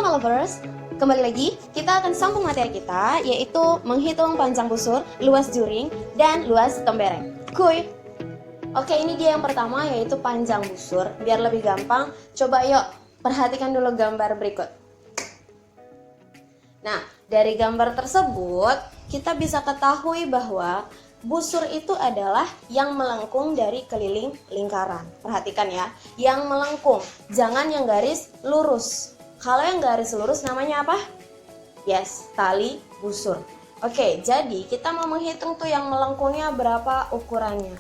Halo my lovers, kembali lagi kita akan sambung materi kita, yaitu menghitung panjang busur, luas juring, dan luas tembereng. Kuy. Oke, ini dia yang pertama, yaitu panjang busur. Biar lebih gampang, coba yuk perhatikan dulu gambar berikut. Nah, dari gambar tersebut kita bisa ketahui bahwa busur itu adalah yang melengkung dari keliling lingkaran. Perhatikan ya, yang melengkung, jangan yang garis lurus. Kalau yang garis lurus namanya apa? Yes, tali busur. Oke, jadi kita mau menghitung tuh yang melengkungnya berapa ukurannya.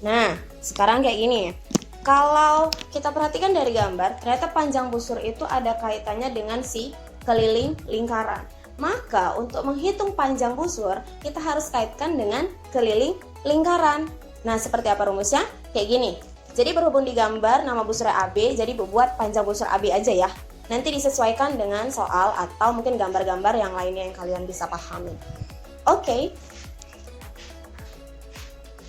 Nah, sekarang kayak gini ya. Kalau kita perhatikan dari gambar, ternyata panjang busur itu ada kaitannya dengan si keliling lingkaran. Maka untuk menghitung panjang busur, kita harus kaitkan dengan keliling lingkaran. Nah, seperti apa rumusnya? Kayak gini. Jadi berhubung di gambar nama busurnya AB, jadi buat panjang busur AB aja ya. Nanti disesuaikan dengan soal atau mungkin gambar-gambar yang lainnya yang kalian bisa pahami. Oke.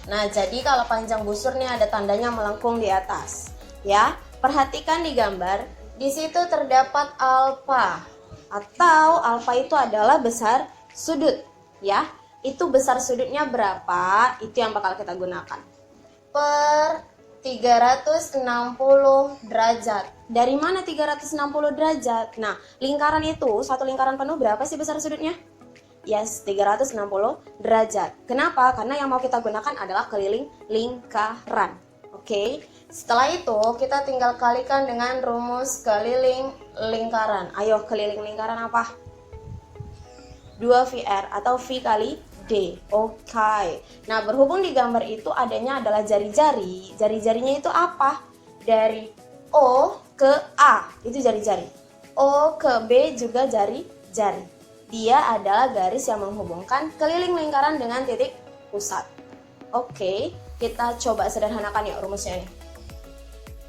Nah, jadi kalau panjang busur nih ada tandanya melengkung di atas. Ya, perhatikan di gambar, di situ terdapat alfa. Atau alfa itu adalah besar sudut, ya. Itu besar sudutnya berapa? Itu yang bakal kita gunakan. Per 360 derajat. Dari mana 360 derajat? Nah, lingkaran itu, satu lingkaran penuh berapa sih besar sudutnya? Yes, 360 derajat. Kenapa? Karena yang mau kita gunakan adalah keliling lingkaran. Oke, setelah itu kita tinggal kalikan dengan rumus keliling lingkaran. Ayo, keliling lingkaran apa? 2VR atau V kali D. Oke. Nah, berhubung di gambar itu adanya adalah jari-jari. Jari-jarinya itu apa? Dari O ke A, itu jari-jari. O ke B juga jari-jari. Dia adalah garis yang menghubungkan keliling lingkaran dengan titik pusat. Oke, kita coba sederhanakan yuk rumusnya ini.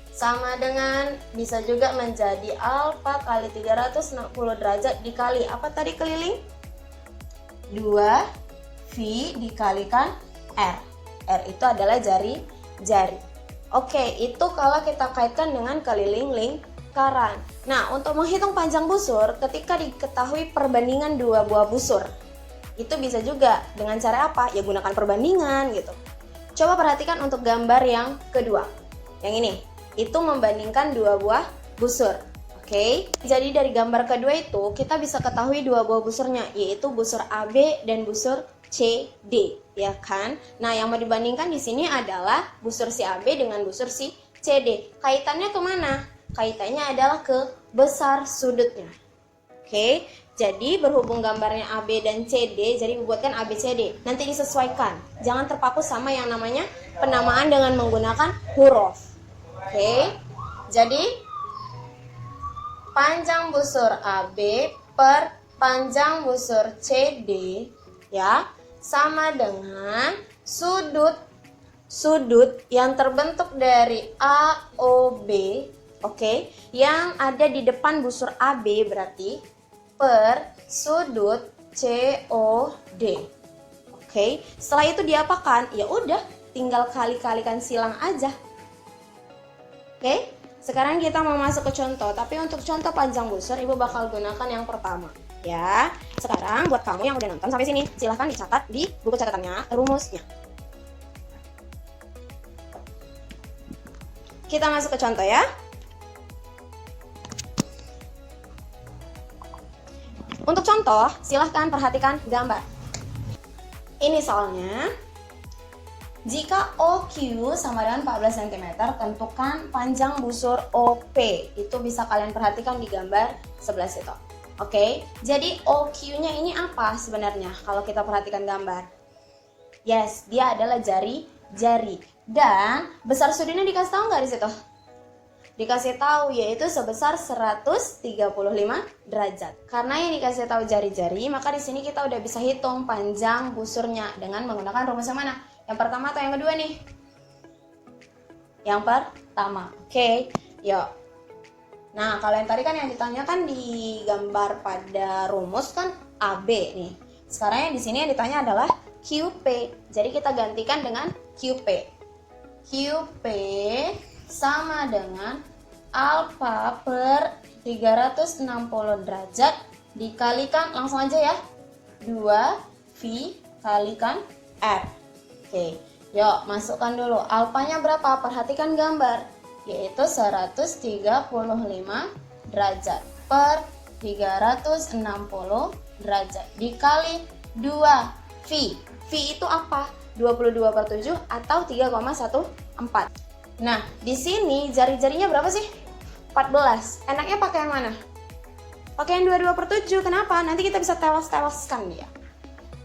Sama dengan bisa juga menjadi alfa kali 360 derajat dikali apa tadi keliling? 2V dikalikan R. R itu adalah jari-jari. Oke, itu kalau kita kaitkan dengan keliling lingkaran. Nah, untuk menghitung panjang busur, ketika diketahui perbandingan dua buah busur, itu bisa juga dengan cara apa? Ya gunakan perbandingan gitu. Coba perhatikan untuk gambar yang kedua. Yang ini, itu membandingkan dua buah busur. Oke, jadi dari gambar kedua itu kita bisa ketahui dua buah busurnya, yaitu busur AB dan busur CD, ya kan? Nah, yang mau dibandingkan di sini adalah busur si AB dengan busur si CD. Kaitannya kemana? Kaitannya adalah ke besar sudutnya. Oke, jadi berhubung gambarnya AB dan CD, jadi buatkan ABCD. Nanti disesuaikan. Jangan terpaku sama yang namanya penamaan dengan menggunakan huruf. Oke, jadi panjang busur AB per panjang busur CD ya sama dengan sudut yang terbentuk dari AOB, oke, yang ada di depan busur AB berarti per sudut COD. Oke, setelah itu diapakan? Ya udah, tinggal kali-kalikan silang aja. Oke, sekarang kita mau masuk ke contoh, tapi untuk contoh panjang busur Ibu bakal gunakan yang pertama ya. Sekarang buat kamu yang udah nonton sampai sini, silahkan dicatat di buku catatannya rumusnya. Kita masuk ke contoh ya. Untuk contoh, silahkan perhatikan gambar. Ini soalnya, jika OQ sama dengan 14 cm, tentukan panjang busur OP. Itu bisa kalian perhatikan di gambar sebelah situ. Oke, jadi OQ-nya ini apa sebenarnya kalau kita perhatikan gambar? Yes, dia adalah jari-jari. Dan besar sudutnya dikasih tahu nggak di situ? Dikasih tahu, yaitu sebesar 135 derajat. Karena yang dikasih tahu jari-jari, maka di sini kita udah bisa hitung panjang busurnya dengan menggunakan rumus yang mana? Yang pertama atau yang kedua nih? Yang pertama. Oke, yuk. Nah, kalau yang tadi kan yang ditanyakan di gambar pada rumus kan AB nih. Sekarang yang di sini yang ditanya adalah QP. Jadi kita gantikan dengan QP. QP sama dengan alfa per 360 derajat dikalikan, langsung aja ya, 2V kalikan R. Oke, yuk masukkan dulu. Alfanya berapa? Perhatikan gambar, yaitu 135 derajat per 360 derajat dikali 2V. V itu apa? 22/7 atau 3,14. Nah, di sini jari-jarinya berapa sih? 14. Enaknya pakai yang mana? Pakai yang 22/7. Kenapa? Nanti kita bisa tewas-tewaskan dia.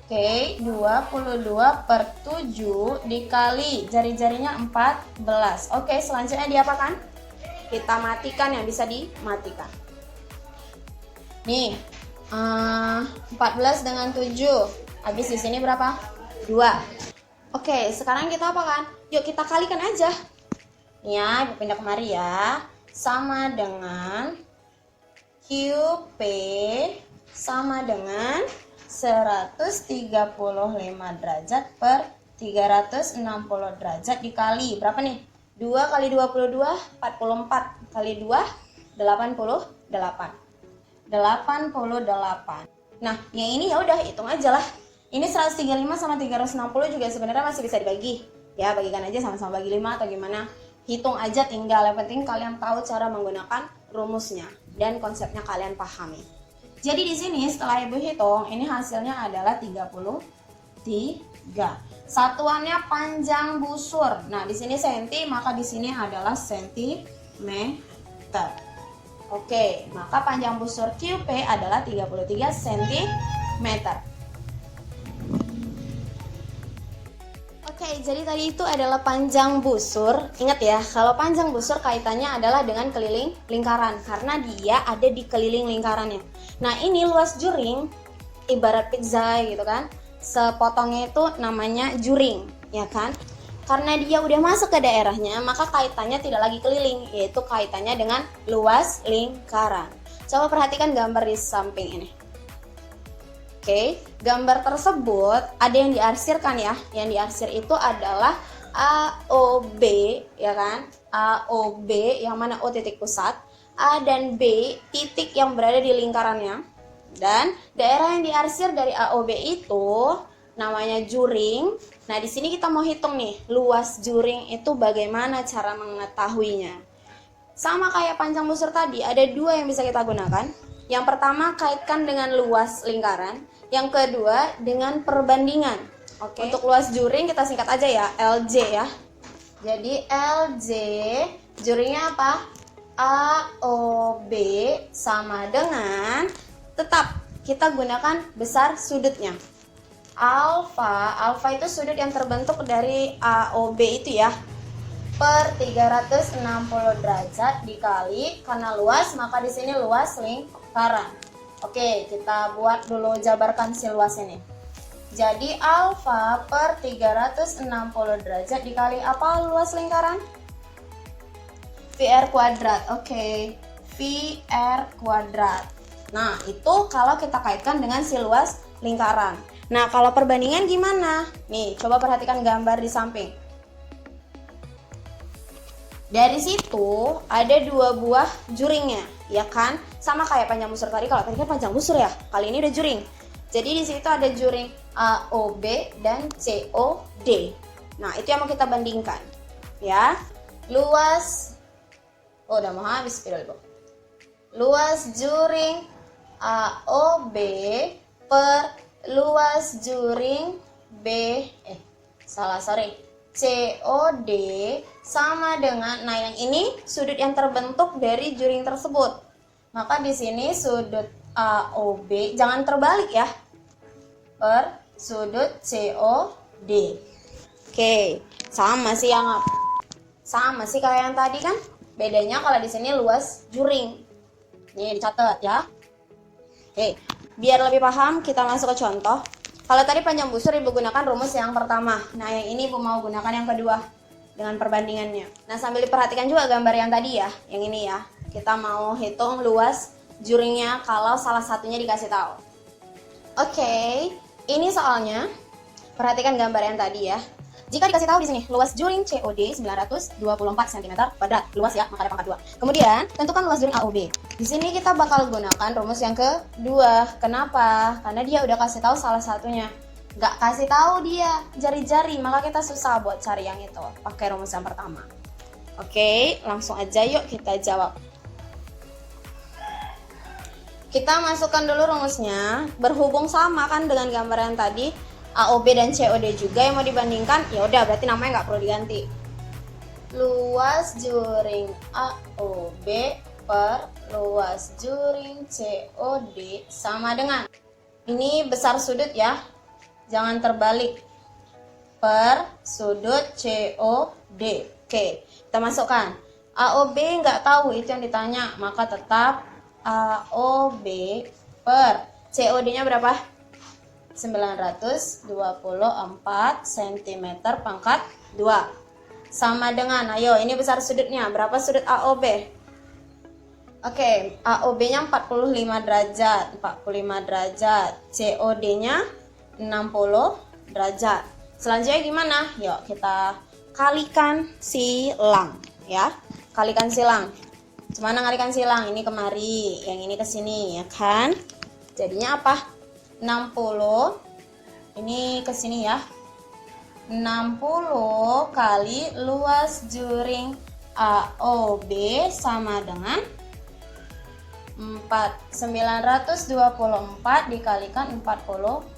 Oke, 22/7 dikali jari-jarinya 14. Oke, selanjutnya diapakan? Kita matikan yang bisa dimatikan. Nih, 14 dengan 7. Habis di sini berapa? 2. Oke, sekarang kita apakan? Yuk kita kalikan aja. Ya, Ibu pindah kemari ya. Sama dengan QP sama dengan 135 derajat per 360 derajat dikali berapa nih? 2 kali 22, 44 kali 2, 88. 88. Nah, yang ini ya udah hitung aja lah. Ini 135 sama 360 juga sebenarnya masih bisa dibagi. Ya, bagikan aja sama-sama bagi 5 atau gimana. Hitung aja tinggal, yang penting kalian tahu cara menggunakan rumusnya dan konsepnya kalian pahami. Jadi di sini setelah Ibu hitung, ini hasilnya adalah 33. Satuannya panjang busur. Nah, di sini senti, maka di sini adalah sentimeter. Oke, maka panjang busur QP adalah 33 cm. Oke, jadi tadi itu adalah panjang busur. Ingat ya, kalau panjang busur kaitannya adalah dengan keliling lingkaran, karena dia ada di keliling lingkarannya. Nah, ini luas juring, ibarat pizza gitu kan. Sepotongnya itu namanya juring, ya kan? Karena dia udah masuk ke daerahnya, maka kaitannya tidak lagi keliling, yaitu kaitannya dengan luas lingkaran. Coba perhatikan gambar di samping ini. Oke, gambar tersebut ada yang diarsirkan ya. Yang diarsir itu adalah AOB, ya kan? AOB yang mana O titik pusat, A dan B titik yang berada di lingkarannya. Dan daerah yang diarsir dari AOB itu namanya juring. Nah, di sini kita mau hitung nih, luas juring itu bagaimana cara mengetahuinya. Sama kayak panjang busur tadi, ada dua yang bisa kita gunakan. Yang pertama, kaitkan dengan luas lingkaran. Yang kedua, dengan perbandingan. Oke. Untuk luas juring kita singkat aja ya, LJ ya. Jadi LJ, juringnya apa? AOB sama dengan, tetap kita gunakan besar sudutnya. Alfa itu sudut yang terbentuk dari AOB itu ya, per 360 derajat dikali, karena luas maka di sini luas lingkaran. Oke, kita buat dulu, jabarkan si luas ini. Jadi alfa per 360 derajat dikali apa luas lingkaran? VR kuadrat. Oke, VR kuadrat. Nah, itu kalau kita kaitkan dengan si luas lingkaran. Nah, kalau perbandingan gimana? Nih, coba perhatikan gambar di samping. Dari situ ada dua buah juringnya, ya kan? Sama kayak panjang busur tadi. Kalau tadi kan panjang busur ya, kali ini udah juring. Jadi di situ ada juring AOB dan COD. Nah, itu yang mau kita bandingkan, ya. Luas, udah mau habis video. Luas juring AOB per luas juring COD sama dengan, nah yang ini sudut yang terbentuk dari juring tersebut. Maka di sini sudut AOB jangan terbalik ya, per sudut COD. Oke, sama sih kayak yang tadi kan. Bedanya kalau di sini luas juring. Nih dicatat ya. Oke, biar lebih paham kita masuk ke contoh. Kalau tadi panjang busur Ibu gunakan rumus yang pertama. Nah, yang ini Ibu mau gunakan yang kedua dengan perbandingannya. Nah, sambil diperhatikan juga gambar yang tadi ya, yang ini ya. Kita mau hitung luas juringnya kalau salah satunya dikasih tahu. Oke, ini soalnya. Perhatikan gambar yang tadi ya. Jika dikasih tahu di sini luas juring COD 924 cm kuadrat, luas ya, maka ada pangkat 2. Kemudian tentukan luas juring AOB. Di sini kita bakal gunakan rumus yang kedua. Kenapa? Karena dia udah kasih tahu salah satunya. Nggak kasih tahu dia jari-jari, maka kita susah buat cari yang itu. Pakai rumus yang pertama. Oke, langsung aja yuk kita jawab. Kita masukkan dulu rumusnya. Berhubung sama kan dengan gambar yang tadi, AOB dan COD juga yang mau dibandingkan, ya udah berarti namanya nggak perlu diganti. Luas juring AOB per luas juring COD sama dengan, ini besar sudut ya, jangan terbalik, per sudut COD. Oke, kita masukkan. AOB nggak tahu, itu yang ditanya, maka tetap AOB per COD-nya berapa? 924 cm pangkat 2 sama dengan, ayo ini besar sudutnya, berapa sudut AOB? Oke, AOB nya 45 derajat, COD nya 60 derajat. Selanjutnya gimana? Yuk kita kalikan silang ya, kalikan silang. Gimana ngalikan silang? Ini kemari, yang ini ke sini ya kan? Jadinya apa? 60, ini ke sini ya. 60 kali luas juring AOB sama dengan 924 dikalikan 45.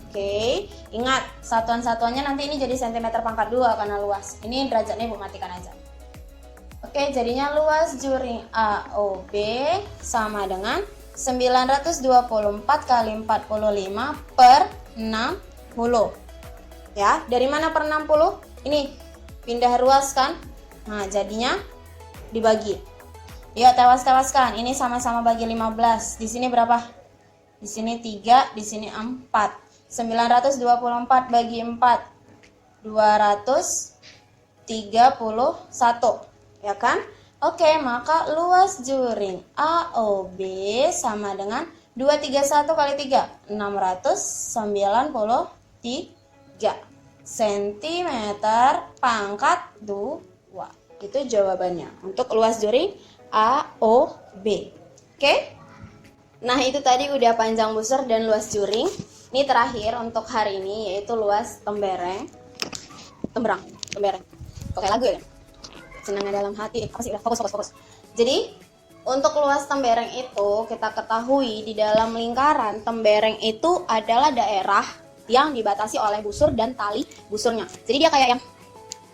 Oke, ingat satuan-satuannya nanti ini jadi cm pangkat 2 karena luas. Ini derajatnya Ibu matikan aja. Oke, jadinya luas juring AOB sama dengan 924 kali 45 per 60. Ya, dari mana per 60? Ini pindah ruas kan? Nah, jadinya dibagi. Yuk tewas-tewaskan. Ini sama-sama bagi 15. Di sini berapa? Di sini 3, di sini 4. 924 bagi 4. 231. Ya kan? Oke, maka luas juring AOB sama dengan 231 kali 3, 693 cm pangkat 2. Itu jawabannya untuk luas juring AOB. Oke? Nah, itu tadi udah panjang busur dan luas juring. Ini terakhir untuk hari ini yaitu luas tembereng. Temberang. Pakai lagu ya? Senangnya dalam hati, apa sih? Udah fokus. Jadi untuk luas tembereng itu kita ketahui di dalam lingkaran tembereng itu adalah daerah yang dibatasi oleh busur dan tali busurnya. Jadi dia kayak yang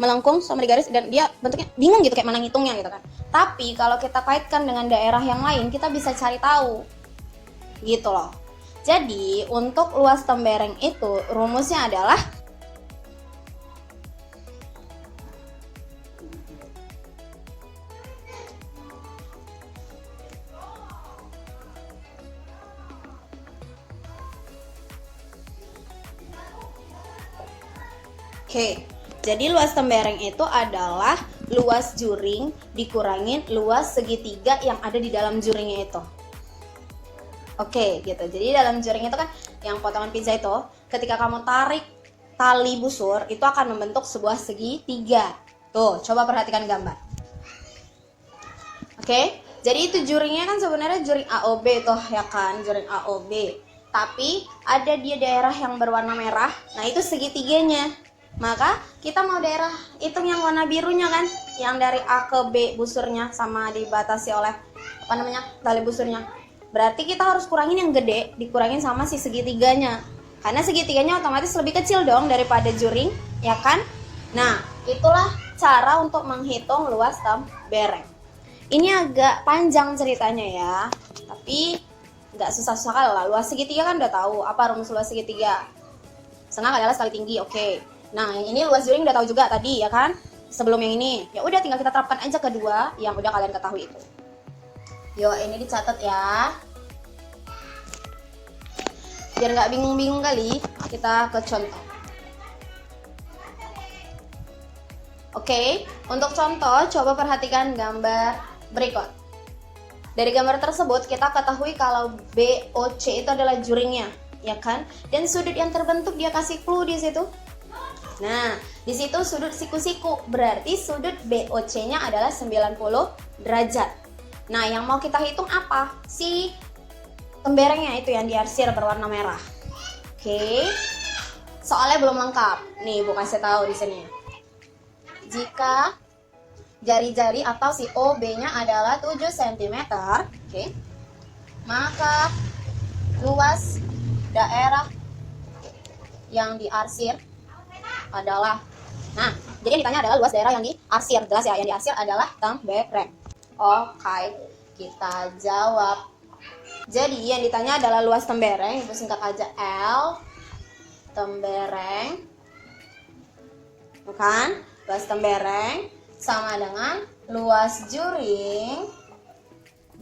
melengkung sama di garis dan dia bentuknya bingung gitu kayak mana ngitungnya gitu kan. Tapi kalau kita kaitkan dengan daerah yang lain kita bisa cari tahu gitu loh. Jadi untuk luas tembereng itu rumusnya adalah Oke, jadi luas tembereng itu adalah luas juring dikurangin luas segitiga yang ada di dalam juringnya itu. Oke, gitu. Jadi dalam juring itu kan yang potongan pizza itu, ketika kamu tarik tali busur, itu akan membentuk sebuah segitiga. Tuh, coba perhatikan gambar. Oke, jadi itu juringnya kan sebenarnya juring AOB tuh ya kan, juring AOB. Tapi ada dia daerah yang berwarna merah, nah itu segitiganya. Maka kita mau daerah itu yang warna birunya kan, yang dari A ke B busurnya sama dibatasi oleh tali busurnya. Berarti kita harus kurangin yang gede, dikurangin sama si segitiganya. Karena segitiganya otomatis lebih kecil dong daripada juring, ya kan? Nah, itulah cara untuk menghitung luas tembereng. Ini agak panjang ceritanya ya, tapi nggak susah-susah kali lah. Luas segitiga kan udah tahu apa rumus luas segitiga. Setengah adalah sekali tinggi, oke. Nah, yang ini luas juring udah tahu juga tadi ya kan? Sebelum yang ini. Ya udah tinggal kita terapkan aja kedua yang udah kalian ketahui itu. Yuk, ini dicatat ya. Biar nggak bingung-bingung kali, kita ke contoh. Oke, untuk contoh coba perhatikan gambar berikut. Dari gambar tersebut kita ketahui kalau BOC itu adalah juringnya, ya kan? Dan sudut yang terbentuk dia kasih clue di situ. Nah, di situ sudut siku-siku, berarti sudut BOC-nya adalah 90 derajat. Nah, yang mau kita hitung apa? Si temberengnya itu yang diarsir berwarna merah. Oke. Soalnya belum lengkap. Nih, Bu kasih tahu di sini. Jika jari-jari atau si OB-nya adalah 7 cm, oke, maka luas daerah yang diarsir adalah, nah, jadi yang ditanya adalah luas daerah yang diarsir. Jelas ya, yang diarsir adalah tembereng. Oke, kita jawab. Jadi yang ditanya adalah luas tembereng, Ibu singkat aja L. Tembereng, bukan? Luas tembereng sama dengan luas juring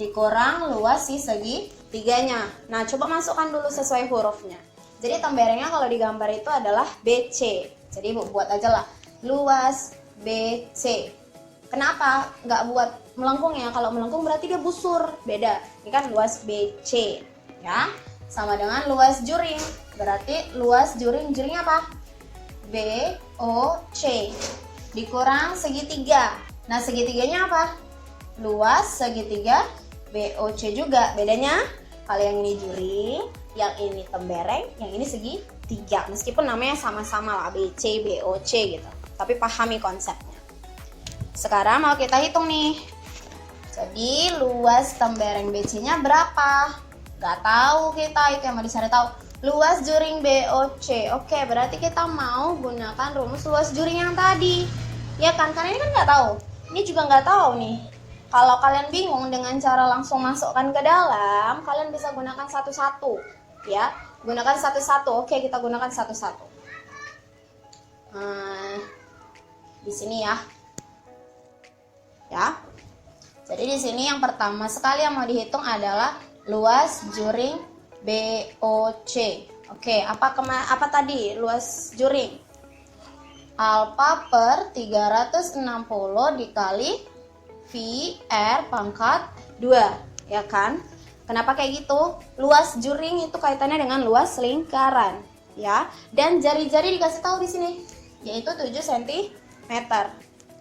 dikurang luas si segitiganya. Nah, coba masukkan dulu sesuai hurufnya. Jadi temberengnya kalau digambar itu adalah BC. Jadi Ibu buat aja lah luas BC. Kenapa nggak buat melengkung ya? Kalau melengkung berarti dia busur. Beda. Ini kan luas BC. Ya. Sama dengan luas juring. Berarti luas juringnya apa? BOC. Dikurang segitiga. Nah, segitiganya apa? Luas segitiga BOC juga. Bedanya kalau yang ini juring, yang ini tembereng, yang ini segitiga. Meskipun namanya sama-sama lah, BC, BOC gitu. Tapi pahami konsepnya. Sekarang mau kita hitung nih. Jadi luas tembereng BC-nya berapa? Gak tahu kita, itu yang mau dicari tahu. Luas juring BOC. Oke, berarti kita mau gunakan rumus luas juring yang tadi. Ya kan, karena ini kan nggak tahu. Ini juga nggak tahu nih. Kalau kalian bingung dengan cara langsung masukkan ke dalam, kalian bisa gunakan satu-satu. Ya, gunakan satu-satu. Oke, kita gunakan satu-satu. Di sini ya. Ya. Jadi di sini yang pertama sekali yang mau dihitung adalah luas juring BOC. Oke, apa tadi luas juring? Alfa per 360 dikali VR pangkat 2, ya kan? Kenapa kayak gitu? Luas juring itu kaitannya dengan luas lingkaran, ya. Dan jari-jari dikasih tahu di sini, yaitu 7 cm.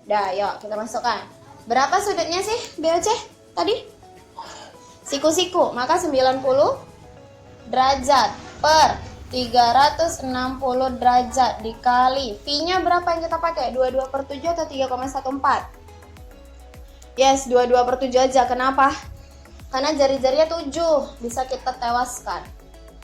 Dah, yuk kita masukkan. Berapa sudutnya sih BOC tadi? Siku-siku, maka 90 derajat per 360 derajat dikali V-nya berapa yang kita pakai? 22/7 atau 3,14? Yes, 22/7 aja. Kenapa? Karena jari-jarinya 7, bisa kita tewaskan.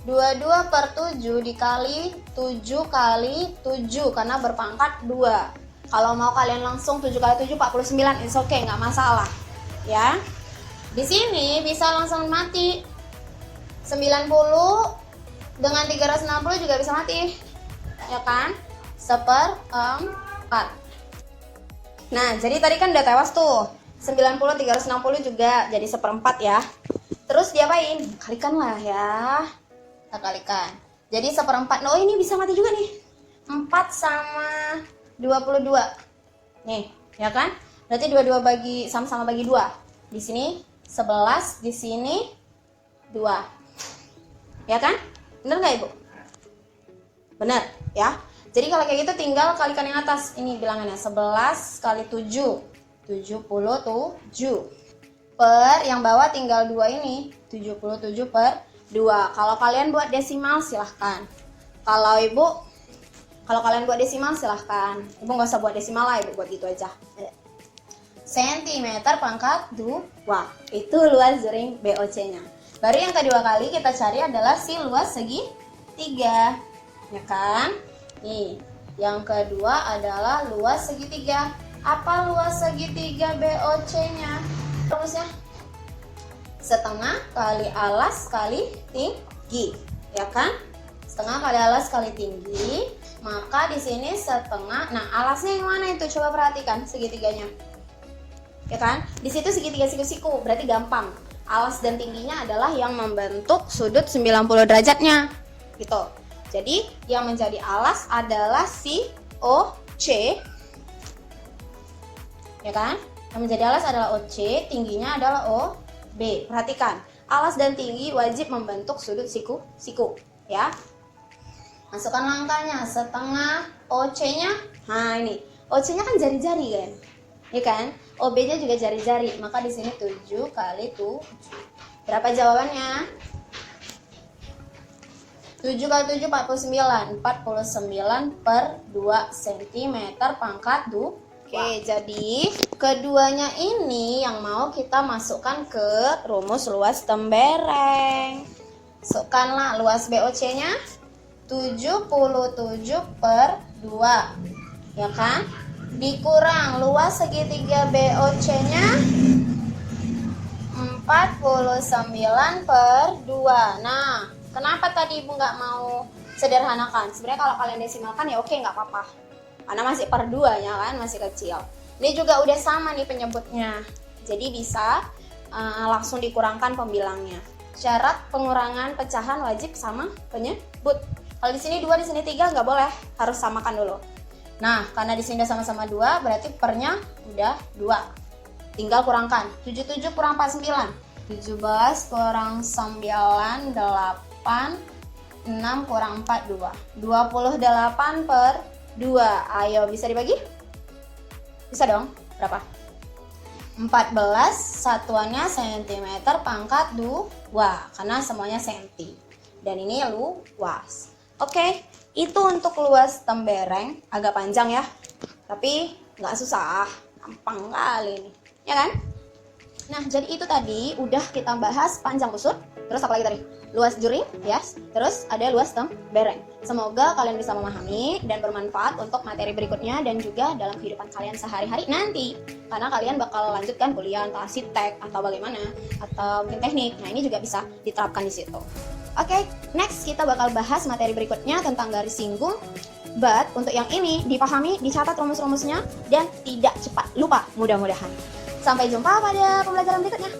22/7 dikali 7 kali 7 karena berpangkat 2. Kalau mau kalian langsung 7 kali 7 49, it's okay, nggak masalah. Ya. Di sini bisa langsung mati. 90 dengan 360 juga bisa mati. Ya kan? 1/4. Nah, jadi tadi kan udah tewas tuh. 90 360 juga jadi 1/4 ya. Terus diapain? Kalikan lah ya. Kita kalikan. Jadi 1/4. Oh, ini bisa mati juga nih. 4 sama 22. Nih, ya kan? Berarti 22 bagi sama-sama bagi 2. Di sini 11, di sini 2. Ya kan? Bener nggak Ibu? Bener ya. Jadi kalau kayak gitu tinggal kalikan yang atas. Ini bilangannya 11 kali 7, 77. Per yang bawah tinggal 2 ini, 77/2. Kalau kalian buat desimal silahkan. Kalau kalian buat desimal silahkan. Ibu nggak usah buat desimal lah, Ibu buat gitu aja. Sentimeter pangkat 2. Itu luas juring BOC-nya. Baru yang kedua kali kita cari adalah si luas segitiga. Ya kan? Nih, yang kedua adalah luas segitiga. Apa luas segitiga BOC-nya? Rumusnya setengah kali alas kali tinggi. Ya kan? Setengah kali alas kali tinggi. Maka di sini setengah. Nah, alasnya yang mana itu? Coba perhatikan segitiganya. Ya kan? Di situ segitiga siku-siku, berarti gampang. Alas dan tingginya adalah yang membentuk sudut 90 derajatnya. Gitu. Jadi, yang menjadi alas adalah si OC. Ya kan? Yang menjadi alas adalah OC, tingginya adalah OB. Perhatikan, alas dan tinggi wajib membentuk sudut siku-siku, ya. Masukkan langkahnya, setengah OC-nya. Nah, ini. OC-nya kan jari-jari kan? Ya kan? OB-nya juga jari-jari. Maka di sini 7 kali 7. Berapa jawabannya? 7 kali 7 49. 49 per 2 cm pangkat 2. Oke, jadi keduanya ini yang mau kita masukkan ke rumus luas tembereng. Masukkanlah luas BOC-nya 77 per 2, ya kan? Dikurang luas segitiga BOC-nya 49 per 2. Nah, kenapa tadi Ibu nggak mau sederhanakan? Sebenarnya kalau kalian desimalkan ya oke, nggak apa-apa. Karena masih per 2 nya kan, masih kecil. Ini juga udah sama nih penyebutnya. Jadi bisa langsung dikurangkan pembilangnya. Syarat pengurangan pecahan wajib sama penyebut. Kalau di sini 2, di sini 3 nggak boleh, harus samakan dulu. Nah, karena di sini udah sama-sama 2, berarti pernya udah 2. Tinggal kurangkan. 77 kurang 49. 17 kurang 9, 8. 6 kurang 4, 2. 28 per 2. Ayo, bisa dibagi? Bisa dong. Berapa? 14, satuannya cm pangkat 2. Karena semuanya senti. Dan ini luas. Oke, itu untuk luas tembereng. Agak panjang ya, tapi nggak susah, gampang kali ini, ya kan? Nah, jadi itu tadi udah kita bahas panjang busur. Terus apa lagi tadi? Luas juring, yes. Terus ada luas tembereng. Semoga kalian bisa memahami dan bermanfaat untuk materi berikutnya dan juga dalam kehidupan kalian sehari-hari nanti. Karena kalian bakal lanjutkan kuliah entah arsitek atau bagaimana, atau mungkin teknik. Nah, ini juga bisa diterapkan di situ. Oke, next kita bakal bahas materi berikutnya tentang garis singgung. But untuk yang ini dipahami, dicatat rumus-rumusnya, dan tidak cepat lupa mudah-mudahan. Sampai jumpa pada pembelajaran berikutnya.